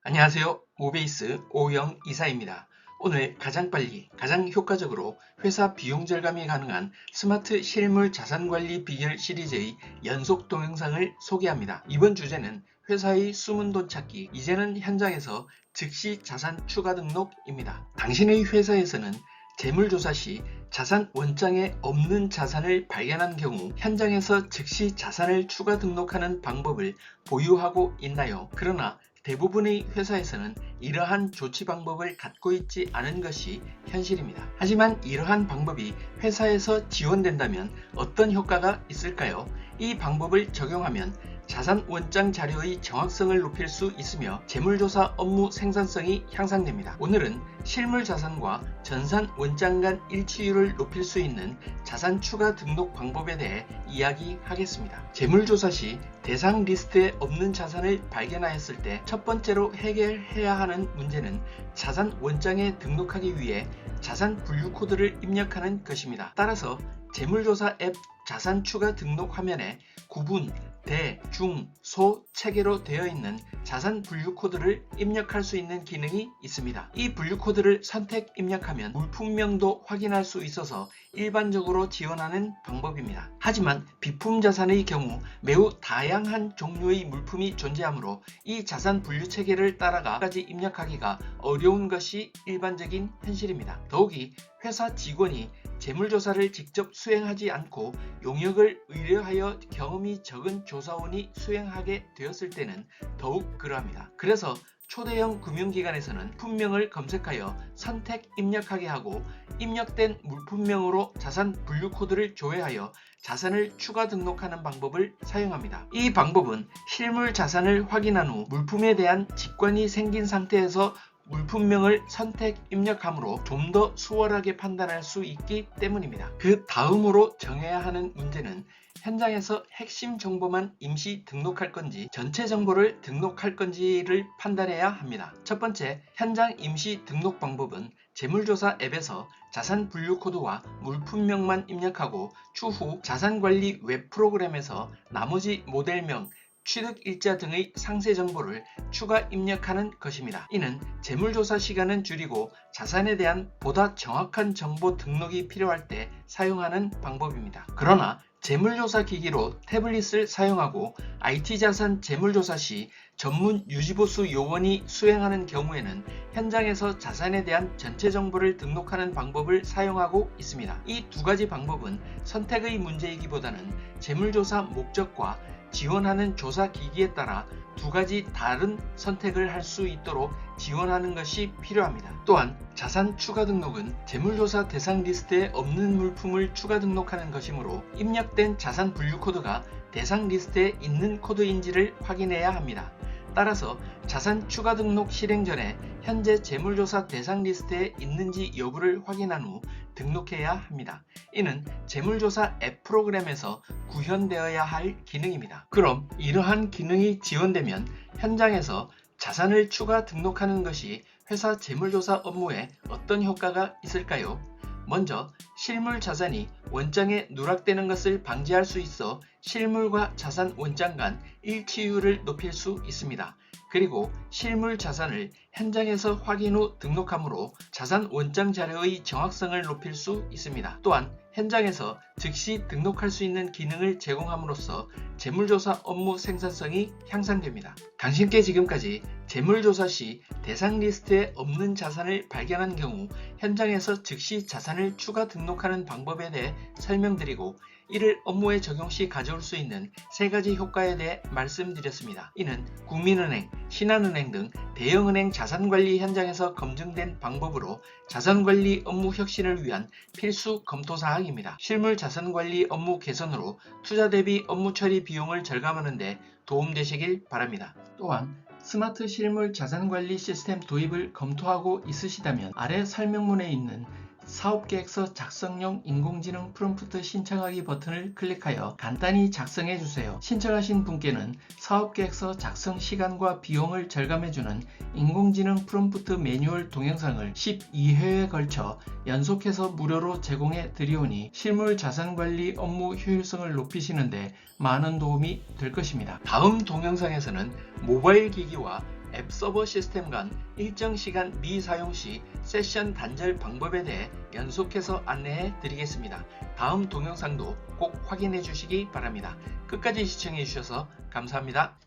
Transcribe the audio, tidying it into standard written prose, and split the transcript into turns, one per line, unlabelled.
안녕하세요. 모베이스 오영 이사입니다. 오늘 가장 빨리, 가장 효과적으로 회사 비용 절감이 가능한 스마트 실물 자산관리 비결 시리즈의 연속 동영상을 소개합니다. 이번 주제는 회사의 숨은 돈 찾기, 이제는 현장에서 즉시 자산 추가 등록입니다. 당신의 회사에서는 재물조사 시 자산 원장에 없는 자산을 발견한 경우 현장에서 즉시 자산을 추가 등록하는 방법을 보유하고 있나요? 그러나 대부분의 회사에서는 이러한 조치 방법을 갖고 있지 않은 것이 현실입니다. 하지만 이러한 방법이 회사에서 지원된다면 어떤 효과가 있을까요? 이 방법을 적용하면 자산 원장 자료의 정확성을 높일 수 있으며 재물조사 업무 생산성이 향상됩니다. 오늘은 실물 자산과 전산 원장 간 일치율을 높일 수 있는 자산 추가 등록 방법에 대해 이야기하겠습니다. 재물조사 시 대상 리스트에 없는 자산을 발견하였을 때 첫 번째로 해결해야 하는 문제는 자산 원장에 등록하기 위해 자산 분류 코드를 입력하는 것입니다. 따라서 재물조사 앱 자산 추가 등록 화면에 구분, 대, 중, 소 체계로 되어 있는 자산 분류 코드를 입력할 수 있는 기능이 있습니다. 이 분류 코드를 선택 입력하면 물품명도 확인할 수 있어서 일반적으로 지원하는 방법입니다. 하지만 비품 자산의 경우 매우 다양한 종류의 물품이 존재하므로 이 자산 분류 체계를 따라가까지 입력하기가 어려운 것이 일반적인 현실입니다. 더욱이 회사 직원이 재물조사를 직접 수행하지 않고 용역을 의뢰하여 경험이 적은 조사원이 수행하게 되었을 때는 더욱 그러합니다. 그래서 초대형 금융기관에서는 품명을 검색하여 선택 입력하게 하고 입력된 물품명으로 자산 분류 코드를 조회하여 자산을 추가 등록하는 방법을 사용합니다. 이 방법은 실물 자산을 확인한 후 물품에 대한 직관이 생긴 상태에서 물품명을 선택 입력하므로 좀 더 수월하게 판단할 수 있기 때문입니다. 그 다음으로 정해야 하는 문제는 현장에서 핵심 정보만 임시 등록할 건지 전체 정보를 등록할 건지를 판단해야 합니다. 첫 번째, 현장 임시 등록 방법은 재물조사 앱에서 자산 분류 코드와 물품명만 입력하고 추후 자산관리 웹 프로그램에서 나머지 모델명, 취득일자 등의 상세 정보를 추가 입력하는 것입니다. 이는 재물조사 시간은 줄이고 자산에 대한 보다 정확한 정보 등록이 필요할 때 사용하는 방법입니다. 그러나 재물조사 기기로 태블릿을 사용하고 IT자산 재물조사 시 전문 유지보수 요원이 수행하는 경우에는 현장에서 자산에 대한 전체 정보를 등록하는 방법을 사용하고 있습니다. 이 두 가지 방법은 선택의 문제이기보다는 재물조사 목적과 지원하는 조사 기기에 따라 두 가지 다른 선택을 할 수 있도록 지원하는 것이 필요합니다. 또한 자산 추가 등록은 재물조사 대상 리스트에 없는 물품을 추가 등록하는 것이므로 입력된 자산 분류 코드가 대상 리스트에 있는 코드인지를 확인해야 합니다. 따라서 자산 추가 등록 실행 전에 현재 재물조사 대상 리스트에 있는지 여부를 확인한 후 등록해야 합니다. 이는 재물조사 앱 프로그램에서 구현되어야 할 기능입니다. 그럼 이러한 기능이 지원되면 현장에서 자산을 추가 등록하는 것이 회사 재물조사 업무에 어떤 효과가 있을까요? 먼저 실물 자산이 원장에 누락되는 것을 방지할 수 있어 실물과 자산 원장 간 일치율을 높일 수 있습니다. 그리고 실물 자산을 현장에서 확인 후 등록하므로 자산 원장 자료의 정확성을 높일 수 있습니다. 또한 현장에서 즉시 등록할 수 있는 기능을 제공함으로써 재물조사 업무 생산성이 향상됩니다. 당신께 지금까지 재물조사 시 대상 리스트에 없는 자산을 발견한 경우 현장에서 즉시 자산을 추가 등록하는 방법에 대해 설명드리고 이를 업무에 적용 시 가져올 수 있는 세 가지 효과에 대해 말씀드렸습니다. 이는 국민은행, 신한은행 등 대형은행 자산관리 현장에서 검증된 방법으로 자산관리 업무 혁신을 위한 필수 검토사항입니다. 실물 자산관리 업무 개선으로 투자 대비 업무 처리 비용을 절감하는 데 도움되시길 바랍니다. 또한 스마트 실물 자산관리 시스템 도입을 검토하고 있으시다면 아래 설명문에 있는 사업계획서 작성용 인공지능 프롬프트 신청하기 버튼을 클릭하여 간단히 작성해주세요. 신청하신 분께는 사업계획서 작성 시간과 비용을 절감해주는 인공지능 프롬프트 매뉴얼 동영상을 12회에 걸쳐 연속해서 무료로 제공해 드리오니 실물 자산관리 업무 효율성을 높이시는데 많은 도움이 될 것입니다. 다음 동영상에서는 모바일 기기와 앱 서버 시스템 간 일정 시간 미사용 시 세션 단절 방법에 대해 연속해서 안내해 드리겠습니다. 다음 동영상도 꼭 확인해 주시기 바랍니다. 끝까지 시청해 주셔서 감사합니다.